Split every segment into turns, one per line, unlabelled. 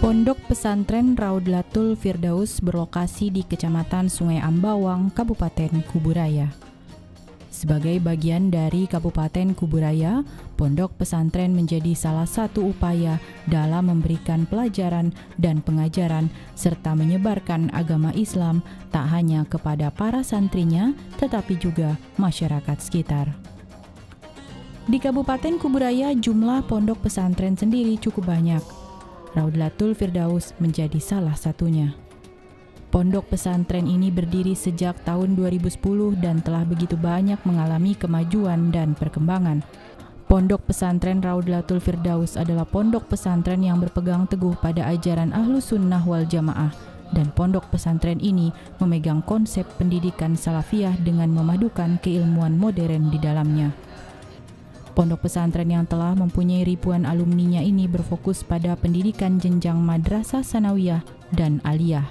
Pondok Pesantren Raudlatul Firdaus berlokasi di Kecamatan Sungai Ambawang, Kabupaten Kuburaya. Sebagai bagian dari Kabupaten Kuburaya, Pondok Pesantren menjadi salah satu upaya dalam memberikan pelajaran dan pengajaran serta menyebarkan agama Islam tak hanya kepada para santrinya, tetapi juga masyarakat sekitar. Di Kabupaten Kuburaya, jumlah pondok pesantren sendiri cukup banyak. Raudlatul Firdaus menjadi salah satunya. Pondok pesantren ini berdiri sejak tahun 2010 dan telah begitu banyak mengalami kemajuan dan perkembangan. Pondok pesantren Raudlatul Firdaus adalah pondok pesantren yang berpegang teguh pada ajaran Ahlus Sunnah wal Jamaah, dan pondok pesantren ini memegang konsep pendidikan salafiyah dengan memadukan keilmuan modern di dalamnya. Pondok pesantren yang telah mempunyai ribuan alumninya ini berfokus pada pendidikan jenjang madrasah sanawiyah dan aliyah.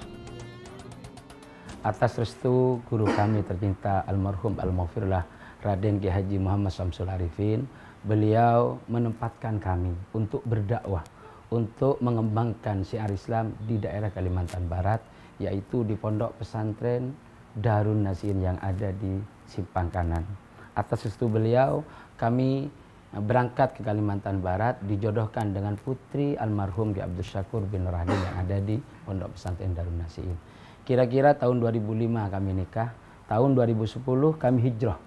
Atas restu guru kami tercinta almarhum al-maghfirullah Raden Ki Haji Muhammad Syamsul Arifin, beliau menempatkan kami untuk berdakwah, untuk mengembangkan syiar Islam di daerah Kalimantan Barat, yaitu di pondok pesantren Darun Nasihin yang ada di Simpang Kanan. Atas restu beliau, kami berangkat ke Kalimantan Barat, dijodohkan dengan putri almarhum Ki Abdul Syakur bin Nurhadin yang ada di pondok pesantren Darun Nasihin. Kira-kira tahun 2005 kami nikah, tahun 2010 kami hijrah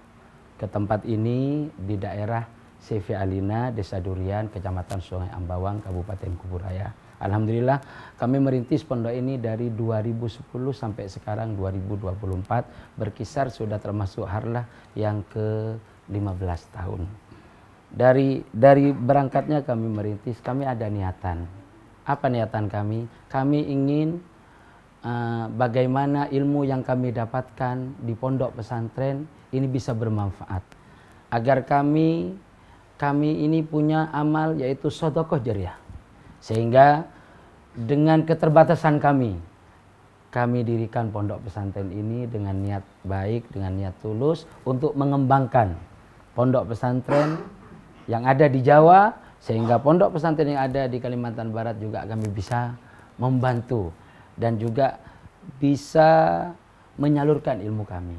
ke tempat ini di daerah Sefi Alina, Desa Durian, Kecamatan Sungai Ambawang, Kabupaten Kuburaya. Alhamdulillah kami merintis pondok ini dari 2010 sampai sekarang 2024, berkisar sudah termasuk harlah yang ke-15 tahun. Dari berangkatnya kami merintis, kami ada niatan. Apa niatan kami? Kami ingin bagaimana ilmu yang kami dapatkan di pondok pesantren ini bisa bermanfaat, agar kami ini punya amal yaitu sedekah jariyah. Sehingga dengan keterbatasan kami dirikan pondok pesantren ini dengan niat baik, dengan niat tulus untuk mengembangkan pondok pesantren yang ada di Jawa, sehingga pondok pesantren yang ada di Kalimantan Barat juga kami bisa membantu dan juga bisa menyalurkan ilmu kami.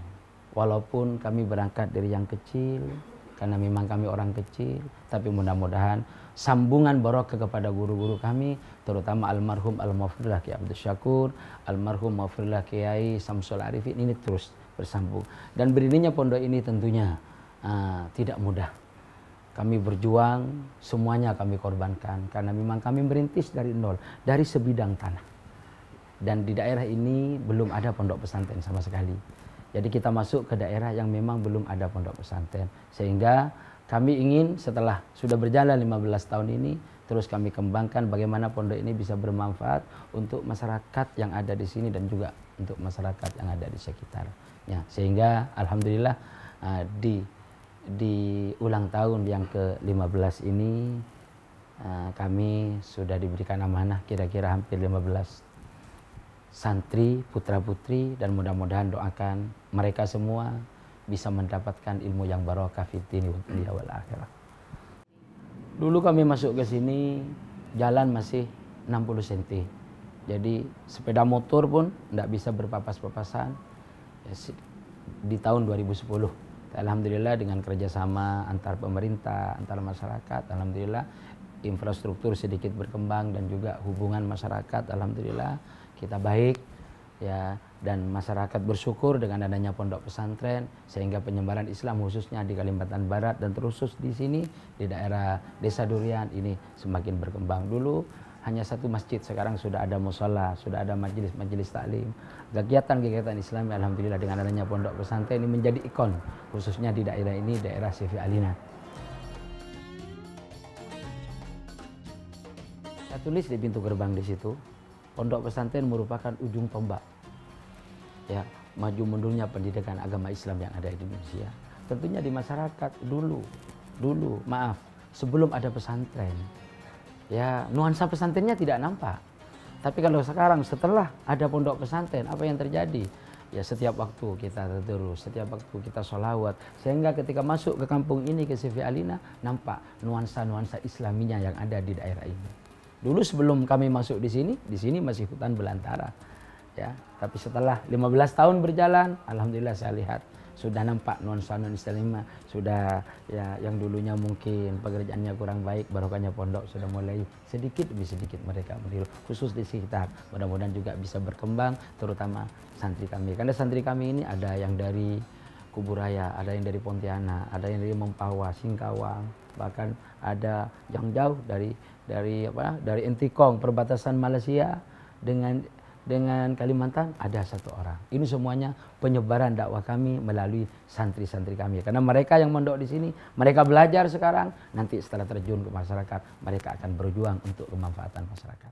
Walaupun kami berangkat dari yang kecil, karena memang kami orang kecil, tapi mudah-mudahan sambungan barokah kepada guru-guru kami, terutama almarhum al-maghfirullah Ki Abdul Syakur, almarhum maghfirullah Kiai Syamsul Arifin, ini terus bersambung. Dan berdirinya pondok ini tentunya tidak mudah. Kami berjuang, semuanya kami korbankan, karena memang kami merintis dari nol, dari sebidang tanah. Dan di daerah ini belum ada pondok pesantren sama sekali. Jadi kita masuk ke daerah yang memang belum ada pondok pesantren. Sehingga kami ingin setelah sudah berjalan 15 tahun ini, terus kami kembangkan bagaimana pondok ini bisa bermanfaat untuk masyarakat yang ada di sini dan juga untuk masyarakat yang ada di sekitarnya. Sehingga alhamdulillah di ulang tahun yang ke-15 ini kami sudah diberikan amanah kira-kira hampir 15 santri, putra-putri, dan mudah-mudahan doakan mereka semua bisa mendapatkan ilmu yang barokah fid dini wal akhirah. Dulu kami masuk ke sini jalan masih 60 cm. Jadi sepeda motor pun tidak bisa berpapas-papasan di tahun 2010. Alhamdulillah dengan kerjasama antar pemerintah, antar masyarakat, alhamdulillah infrastruktur sedikit berkembang dan juga hubungan masyarakat alhamdulillah kita baik ya, dan masyarakat bersyukur dengan adanya pondok pesantren sehingga penyebaran Islam khususnya di Kalimantan Barat dan terkhusus di sini di daerah Desa Durian ini semakin berkembang. Dulu hanya satu masjid, sekarang sudah ada mushola, sudah ada majelis taklim. Kegiatan-kegiatan Islam alhamdulillah dengan adanya pondok pesantren ini menjadi ikon khususnya di daerah ini, daerah Sefi Alina. Saya tulis di pintu gerbang di situ, pondok pesantren merupakan ujung tombak ya maju mundurnya pendidikan agama Islam yang ada di Indonesia. Tentunya di masyarakat dulu maaf sebelum ada pesantren ya nuansa pesantrennya tidak nampak. Tapi kalau sekarang setelah ada pondok pesantren, apa yang terjadi? Ya setiap waktu kita terus, setiap waktu kita sholawat, sehingga ketika masuk ke kampung ini, ke Sefi Alina, nampak nuansa-nuansa Islaminya yang ada di daerah ini. Dulu sebelum kami masuk di sini masih hutan belantara. Ya, tapi setelah 15 tahun berjalan, alhamdulillah saya lihat sudah nampak nuansa Islam, sudah ya yang dulunya mungkin pekerjaannya kurang baik, barokahnya pondok sudah mulai sedikit demi sedikit mereka meniru, khusus di sekitar. Mudah-mudahan juga bisa berkembang, terutama santri kami. Karena santri kami ini ada yang dari Kuburaya, ada yang dari Pontianak, ada yang dari Mempawah, Singkawang, bahkan ada yang jauh dari Entikong, perbatasan Malaysia dengan Kalimantan, ada 1 orang. Ini semuanya penyebaran dakwah kami melalui santri-santri kami. Karena mereka yang mondok di sini, mereka belajar sekarang, nanti setelah terjun ke masyarakat, mereka akan berjuang untuk kemanfaatan masyarakat.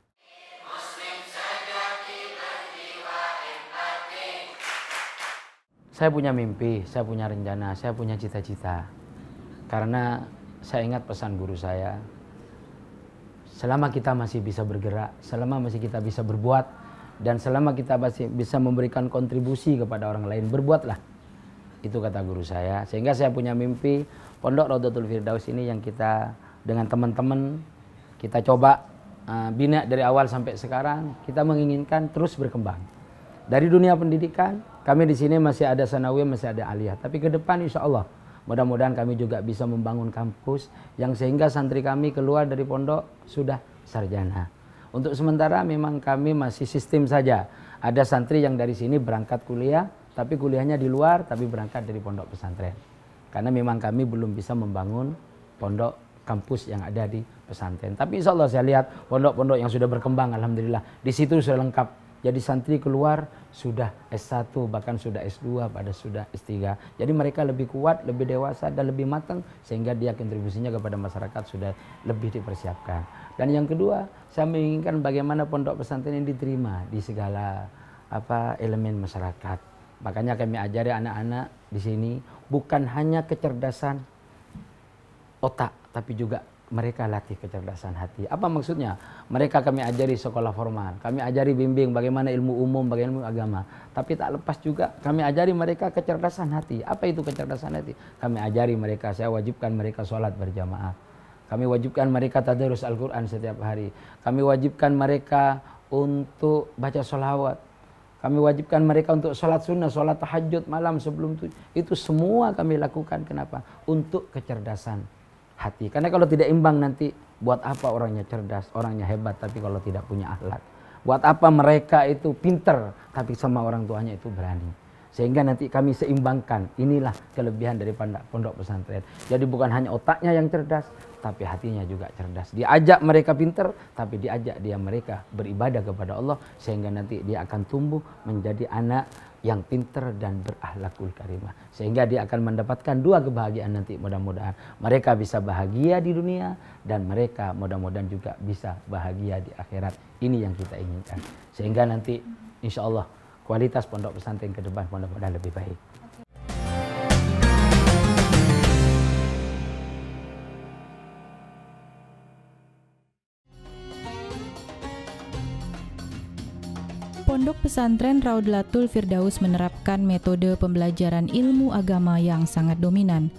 Saya punya mimpi, saya punya rencana, saya punya cita-cita. Karena saya ingat pesan guru saya, selama kita masih bisa bergerak, selama masih kita bisa berbuat, dan selama kita masih bisa memberikan kontribusi kepada orang lain, berbuatlah. Itu kata guru saya. Sehingga saya punya mimpi, Pondok Raudhatul Firdaus ini yang kita dengan teman-teman kita coba bina dari awal sampai sekarang, kita menginginkan terus berkembang. Dari dunia pendidikan, kami di sini masih ada sanawiyah, masih ada aliyah. Tapi ke depan insya Allah, mudah-mudahan kami juga bisa membangun kampus yang sehingga santri kami keluar dari pondok sudah sarjana. Untuk sementara memang kami masih sistem saja. Ada santri yang dari sini berangkat kuliah, tapi kuliahnya di luar, tapi berangkat dari pondok pesantren. Karena memang kami belum bisa membangun pondok kampus yang ada di pesantren. Tapi insya Allah saya lihat pondok-pondok yang sudah berkembang, alhamdulillah. Di situ sudah lengkap. Jadi santri keluar sudah S1, bahkan sudah S2, pada sudah S3. Jadi mereka lebih kuat, lebih dewasa, dan lebih matang, sehingga dia kontribusinya kepada masyarakat sudah lebih dipersiapkan. Dan yang kedua, saya menginginkan bagaimana pondok pesantren ini diterima di segala elemen masyarakat. Makanya kami ajari anak-anak di sini bukan hanya kecerdasan otak, tapi juga mereka latih kecerdasan hati. Apa maksudnya? Mereka kami ajari sekolah formal, kami ajari bimbing bagaimana ilmu umum, bagaimana ilmu agama. Tapi tak lepas juga kami ajari mereka kecerdasan hati. Apa itu kecerdasan hati? Kami ajari mereka, saya wajibkan mereka sholat berjamaah. Kami wajibkan mereka tadarus Al-Quran setiap hari. Kami wajibkan mereka untuk baca sholawat. Kami wajibkan mereka untuk sholat sunnah, sholat tahajud malam sebelum itu. Itu semua kami lakukan. Kenapa? Untuk kecerdasan hati. Karena kalau tidak imbang nanti, buat apa orangnya cerdas, orangnya hebat, tapi kalau tidak punya akhlak. Buat apa mereka itu pinter, tapi sama orang tuanya itu berani. Sehingga nanti kami seimbangkan. Inilah kelebihan dari pondok pesantren. Jadi bukan hanya otaknya yang cerdas, tapi hatinya juga cerdas. Diajak mereka pinter, tapi diajak mereka beribadah kepada Allah, sehingga nanti dia akan tumbuh menjadi anak yang pinter dan berakhlakul karimah. Sehingga dia akan mendapatkan 2 kebahagiaan nanti, mudah-mudahan. Mereka bisa bahagia di dunia, dan mereka mudah-mudahan juga bisa bahagia di akhirat. Ini yang kita inginkan. Sehingga nanti insya Allah kualitas pondok pesantren ke depan mudah-mudahan lebih baik.
Pondok pesantren Raudhatul Firdaus menerapkan metode pembelajaran ilmu agama yang sangat dominan.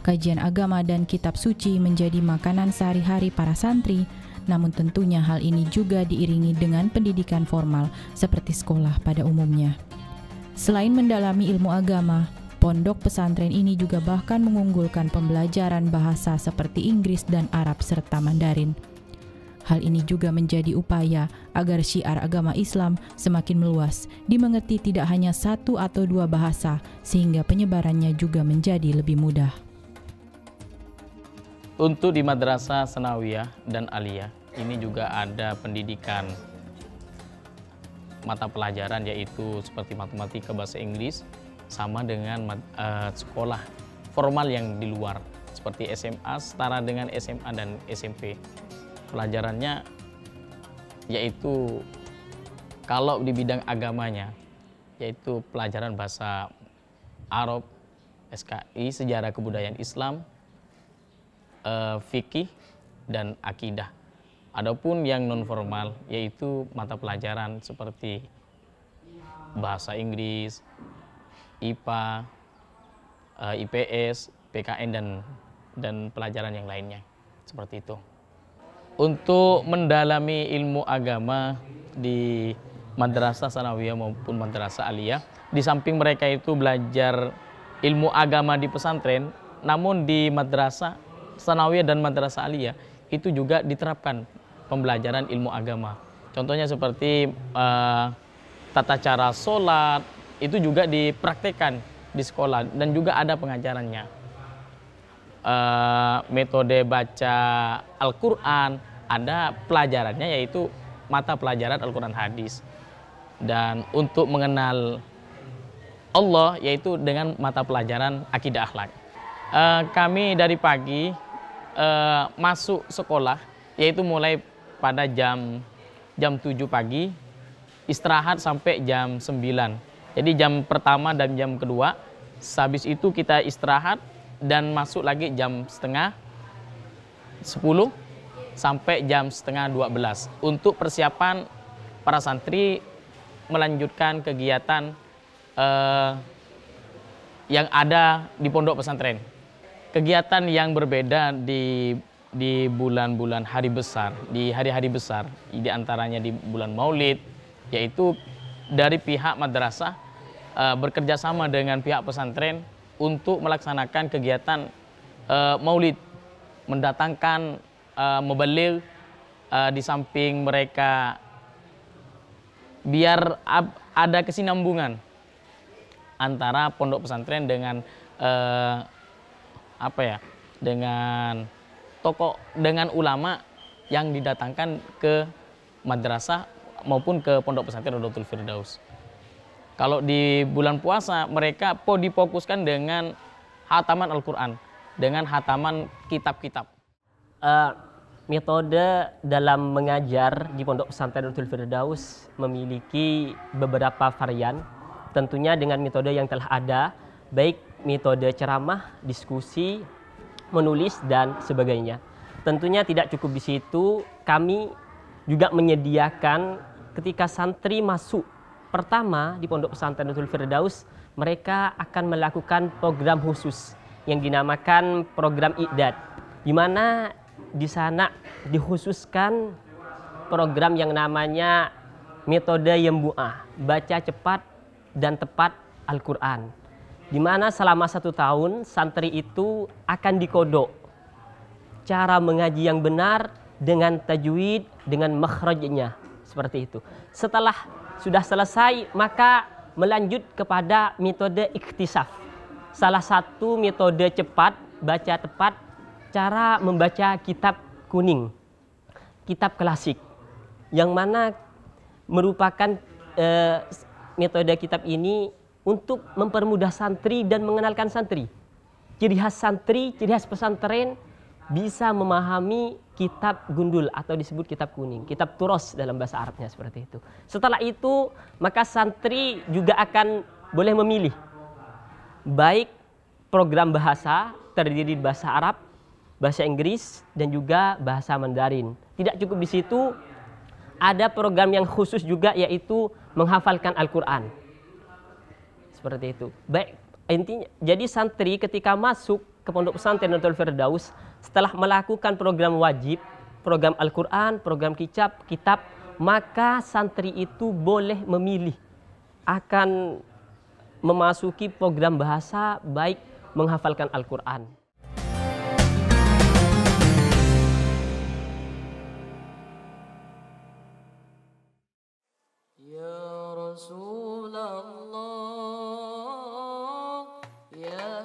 Kajian agama dan kitab suci menjadi makanan sehari-hari para santri, namun tentunya hal ini juga diiringi dengan pendidikan formal seperti sekolah pada umumnya. Selain mendalami ilmu agama, pondok pesantren ini juga bahkan mengunggulkan pembelajaran bahasa seperti Inggris dan Arab serta Mandarin. Hal ini juga menjadi upaya agar syiar agama Islam semakin meluas, dimengerti tidak hanya 1 atau 2 bahasa, sehingga penyebarannya juga menjadi lebih mudah.
Untuk di Madrasah Sanawiyah dan Aliyah, ini juga ada pendidikan mata pelajaran, yaitu seperti matematika, bahasa Inggris, sama dengan sekolah formal yang di luar, seperti SMA, setara dengan SMA dan SMP. Pelajarannya yaitu kalau di bidang agamanya, yaitu pelajaran bahasa Arab, SKI, sejarah kebudayaan Islam, fikih, dan akidah. Adapun yang non formal yaitu mata pelajaran seperti bahasa Inggris, IPA, IPS, PKN, dan pelajaran yang lainnya, seperti itu. Untuk mendalami ilmu agama di madrasah sanawiyah maupun madrasah aliyah, di samping mereka itu belajar ilmu agama di pesantren, namun di madrasah sanawiyah dan madrasah aliyah itu juga diterapkan pembelajaran ilmu agama. Contohnya seperti tata cara sholat, itu juga dipraktekkan di sekolah dan juga ada pengajarannya. Metode baca Al-Quran, ada pelajarannya yaitu mata pelajaran Al-Quran hadis. Dan untuk mengenal Allah yaitu dengan mata pelajaran akidah akhlak. Kami dari pagi masuk sekolah yaitu mulai pada jam 7 pagi, istirahat sampai jam 9. Jadi jam pertama dan jam kedua, habis itu kita istirahat dan masuk lagi jam setengah 10 sampai jam setengah 12 untuk persiapan para santri melanjutkan kegiatan yang ada di pondok pesantren. Kegiatan yang berbeda di bulan-bulan hari besar, di hari-hari besar, di antaranya di bulan Maulid, yaitu dari pihak madrasah bekerja sama dengan pihak pesantren untuk melaksanakan kegiatan Maulid, mendatangkan mubaligh di samping mereka biar ada kesinambungan antara pondok pesantren dengan dengan tokoh, dengan ulama yang didatangkan ke madrasah maupun ke pondok pesantren Rodotul Firdaus. Kalau di bulan puasa mereka difokuskan dengan hataman Al-Quran, dengan hataman kitab-kitab.
Metode dalam mengajar di pondok pesantren Rodotul Firdaus memiliki beberapa varian, tentunya dengan metode yang telah ada, baik metode ceramah, diskusi, menulis, dan sebagainya. Tentunya tidak cukup di situ, kami juga menyediakan ketika santri masuk pertama di pondok pesantren Rodotul Firdaus, mereka akan melakukan program khusus yang dinamakan program Iqdad, di mana di sana dikhususkan program yang namanya metode Yembu'ah, baca cepat dan tepat Al-Quran, di mana selama 1 tahun santri itu akan dikodok cara mengaji yang benar dengan tajwid, dengan makhrajnya, seperti itu. Setelah sudah selesai, maka melanjut kepada metode iktisaf. Salah satu metode cepat, baca tepat, cara membaca kitab kuning, kitab klasik, yang mana merupakan metode kitab ini untuk mempermudah santri dan mengenalkan santri. Ciri khas santri, ciri khas pesantren bisa memahami kitab gundul atau disebut kitab kuning, kitab turos dalam bahasa Arabnya, seperti itu. Setelah itu maka santri juga akan boleh memilih baik program bahasa terdiri bahasa Arab, bahasa Inggris, dan juga bahasa Mandarin. Tidak cukup di situ, ada program yang khusus juga yaitu menghafalkan Al-Quran, seperti itu. Baik, intinya jadi santri ketika masuk ke pondok pesantren Rodotul Firdaus, setelah melakukan program wajib, program Al-Quran, program kitab, maka santri itu boleh memilih akan memasuki program bahasa, baik menghafalkan Al-Quran.
Ya Rasulullah, ya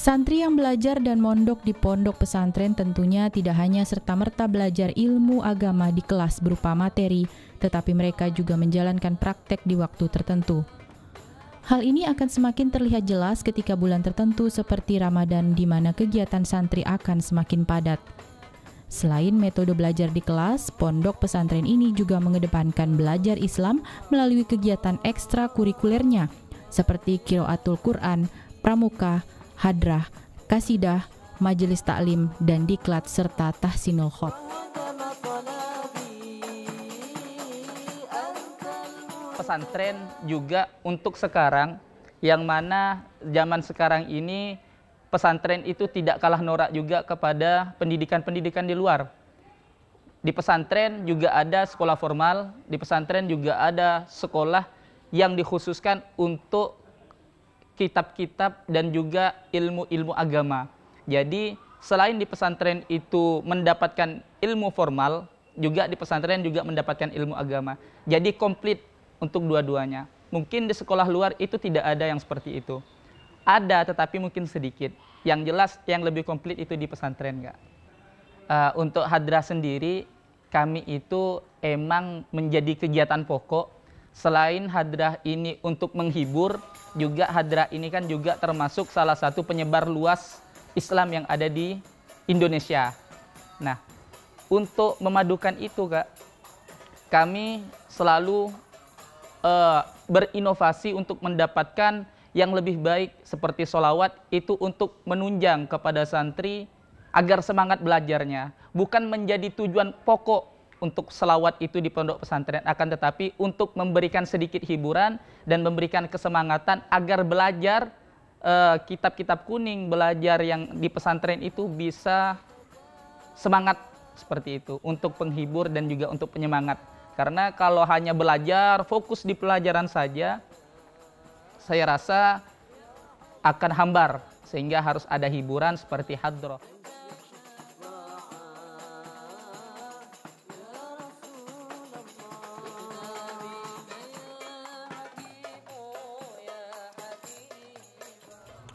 Santri yang belajar dan mondok di pondok pesantren tentunya tidak hanya serta-merta belajar ilmu agama di kelas berupa materi, tetapi mereka juga menjalankan praktek di waktu tertentu. Hal ini akan semakin terlihat jelas ketika bulan tertentu seperti Ramadan, di mana kegiatan santri akan semakin padat. Selain metode belajar di kelas, pondok pesantren ini juga mengedepankan belajar Islam melalui kegiatan ekstrakurikulernya, seperti qiraatul Quran, pramuka, hadrah, kasidah, majelis taklim, dan diklat serta tahsinul khot.
pesantren juga untuk sekarang, yang mana zaman sekarang ini pesantren itu tidak kalah norak juga kepada pendidikan-pendidikan di luar. Di pesantren juga ada sekolah formal, di pesantren juga ada sekolah yang dikhususkan untuk kitab-kitab dan juga ilmu-ilmu agama. Jadi selain di pesantren itu mendapatkan ilmu formal, juga di pesantren juga mendapatkan ilmu agama. Jadi komplit untuk dua-duanya. Mungkin di sekolah luar itu tidak ada yang seperti itu. Ada, tetapi mungkin sedikit. Yang jelas yang lebih komplit itu di pesantren, Kak. Untuk hadrah sendiri, kami itu emang menjadi kegiatan pokok. Selain hadrah ini untuk menghibur, juga hadrah ini kan juga termasuk salah satu penyebar luas Islam yang ada di Indonesia. Nah, untuk memadukan itu, Kak, kami selalu berinovasi untuk mendapatkan yang lebih baik seperti sholawat itu untuk menunjang kepada santri agar semangat belajarnya. Bukan menjadi tujuan pokok untuk sholawat itu di pondok pesantren, akan tetapi untuk memberikan sedikit hiburan dan memberikan kesemangatan agar belajar kitab-kitab kuning, belajar yang di pesantren itu bisa semangat seperti itu, untuk penghibur dan juga untuk penyemangat. Karena kalau hanya belajar, fokus di pelajaran saja, saya rasa akan hambar, sehingga harus ada hiburan seperti hadroh.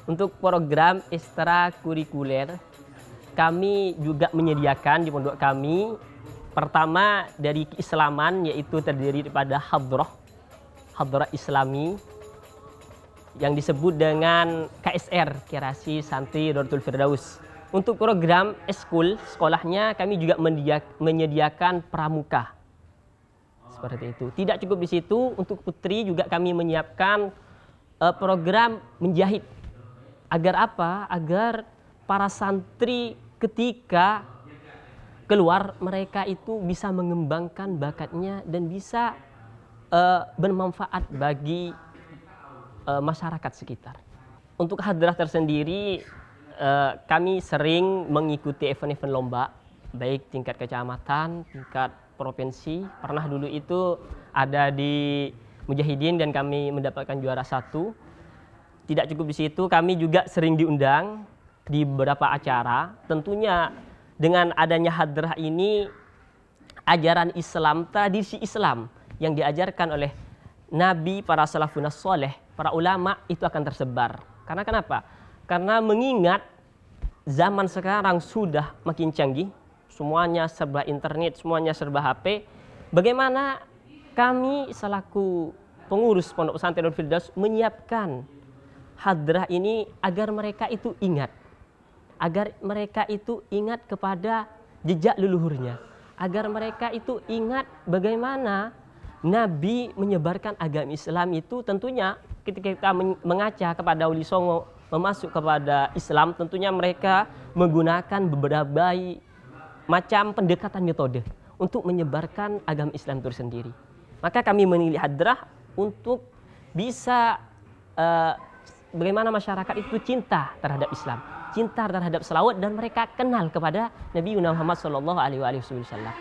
Untuk program ekstrakurikuler, kami juga menyediakan di pondok kami, pertama dari keislaman, yaitu terdiri daripada hadroh islami, yang disebut dengan KSR, Kerasi Santri Darul Firdaus. Untuk program eskul, sekolahnya kami juga menyediakan pramuka. Seperti itu. Tidak cukup di situ, untuk putri juga kami menyiapkan program menjahit. Agar apa? Agar para santri ketika keluar, mereka itu bisa mengembangkan bakatnya dan bisa bermanfaat bagi masyarakat sekitar. Untuk hadrah tersendiri, kami sering mengikuti event-event lomba, baik tingkat kecamatan, tingkat provinsi. Pernah dulu itu ada di Mujahidin dan kami mendapatkan juara 1. Tidak cukup di situ, kami juga sering diundang di beberapa acara. Tentunya dengan adanya hadrah ini, ajaran Islam, tradisi Islam yang diajarkan oleh Nabi, para salafun saleh, para ulama itu akan tersebar. Karena kenapa? Karena mengingat zaman sekarang sudah makin canggih, semuanya serba internet, semuanya serba HP. Bagaimana kami selaku pengurus Pondok Pesantren Darul Firdaus menyiapkan hadrah ini agar mereka itu ingat. Agar mereka itu ingat kepada jejak leluhurnya. Agar mereka itu ingat bagaimana Nabi menyebarkan agama Islam itu. Tentunya ketika kita mengaca kepada Wali Songo memasuk kepada Islam, tentunya mereka menggunakan beberapa macam pendekatan metode untuk menyebarkan agama Islam itu sendiri. Maka kami memilih hadrah untuk bisa bagaimana masyarakat itu cinta terhadap Islam, cinta terhadap selawat, dan mereka kenal kepada Nabi Muhammad SAW.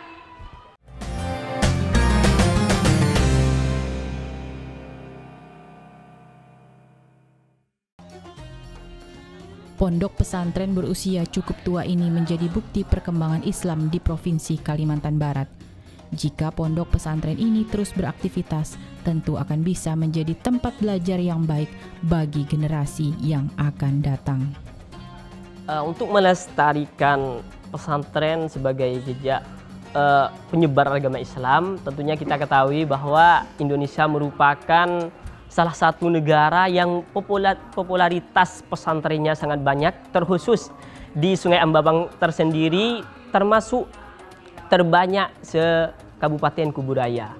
Pondok pesantren berusia cukup tua ini menjadi bukti perkembangan Islam di Provinsi Kalimantan Barat. Jika pondok pesantren ini terus beraktivitas, tentu akan bisa menjadi tempat belajar yang baik bagi generasi yang akan datang.
Untuk melestarikan pesantren sebagai jejak penyebar agama Islam, tentunya kita ketahui bahwa Indonesia merupakan salah satu negara yang popularitas pesantrennya sangat banyak, terkhusus di Sungai Ambabang tersendiri termasuk terbanyak se-Kabupaten Kuburaya.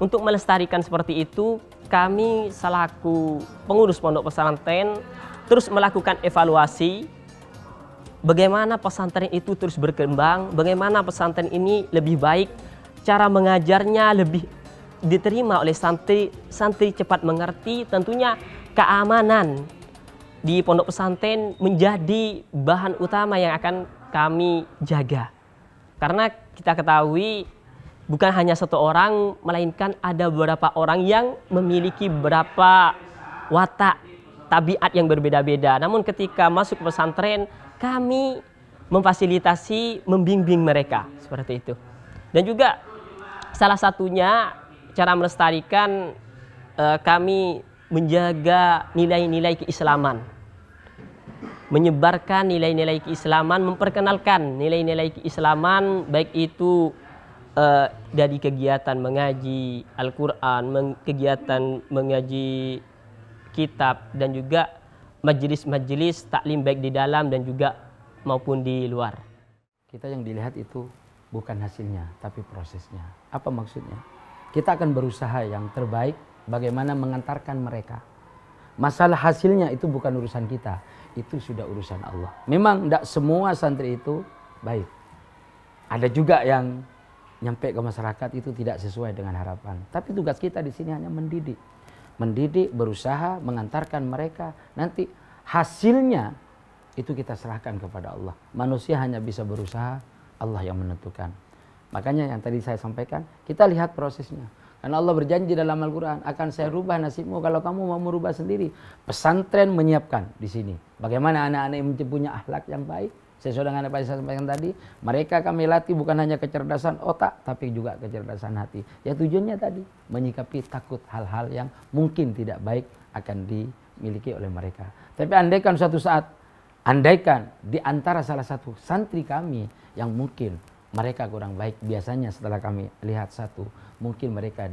Untuk melestarikan seperti itu, kami selaku pengurus pondok pesantren terus melakukan evaluasi bagaimana pesantren itu terus berkembang, bagaimana pesantren ini lebih baik, cara mengajarnya lebih diterima oleh santri cepat mengerti, tentunya keamanan di pondok pesantren menjadi bahan utama yang akan kami jaga. Karena kita ketahui bukan hanya satu orang, melainkan ada beberapa orang yang memiliki beberapa watak, tabiat yang berbeda-beda. Namun ketika masuk ke pesantren, kami memfasilitasi, membimbing mereka seperti itu. Dan juga salah satunya cara melestarikan, kami menjaga nilai-nilai keislaman, menyebarkan nilai-nilai keislaman, memperkenalkan nilai-nilai keislaman, baik itu dari kegiatan mengaji Al-Quran, kegiatan mengaji kitab, dan juga majelis-majelis taklim baik di dalam dan juga maupun di luar.
Kita yang dilihat itu bukan hasilnya, tapi prosesnya. Apa maksudnya? Kita akan berusaha yang terbaik bagaimana mengantarkan mereka. Masalah hasilnya itu bukan urusan kita, itu sudah urusan Allah. Memang tidak semua santri itu baik. Ada juga yang nyampe ke masyarakat itu tidak sesuai dengan harapan. Tapi tugas kita di sini hanya mendidik. Mendidik, berusaha mengantarkan mereka. Nanti hasilnya itu kita serahkan kepada Allah. Manusia hanya bisa berusaha, Allah yang menentukan. Makanya yang tadi saya sampaikan, kita lihat prosesnya. Karena Allah berjanji dalam Al-Quran, akan saya rubah nasibmu kalau kamu mau merubah sendiri. Pesantren menyiapkan di sini. Bagaimana anak-anak yang punya akhlak yang baik. Sesuai dengan apa yang saya sampaikan tadi, mereka kami latih bukan hanya kecerdasan otak, tapi juga kecerdasan hati. Ya tujuannya tadi, menyikapi takut hal-hal yang mungkin tidak baik akan dimiliki oleh mereka. Tapi andaikan suatu saat, andaikan di antara salah satu santri kami yang mungkin mereka kurang baik, biasanya setelah kami lihat satu, mungkin mereka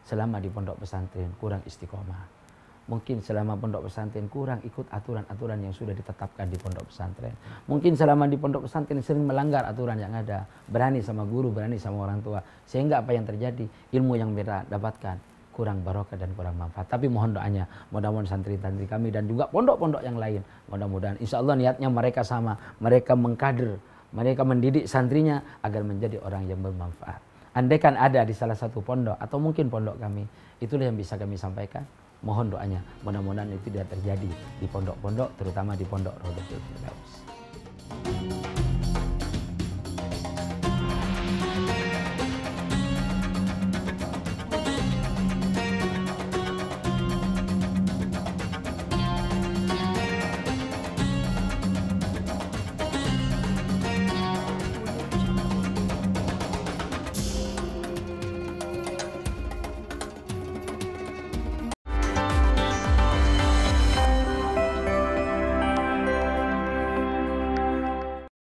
selama di pondok pesantren kurang istiqomah. Mungkin selama pondok pesantren kurang ikut aturan-aturan yang sudah ditetapkan di pondok pesantren. Mungkin selama di pondok pesantren sering melanggar aturan yang ada. Berani sama guru, berani sama orang tua. Sehingga apa yang terjadi? Ilmu yang mereka dapatkan kurang barokah dan kurang manfaat. Tapi mohon doanya, mudah-mudahan santri-santri kami dan juga pondok-pondok yang lain, mudah-mudahan insya Allah niatnya mereka sama. Mereka mengkader, mereka mendidik santrinya agar menjadi orang yang bermanfaat. Andaikan ada di salah satu pondok atau mungkin pondok kami, itulah yang bisa kami sampaikan. Mohon doanya, mudah-mudahan itu tidak terjadi di pondok-pondok, terutama di pondok Raudhatul Firdaus.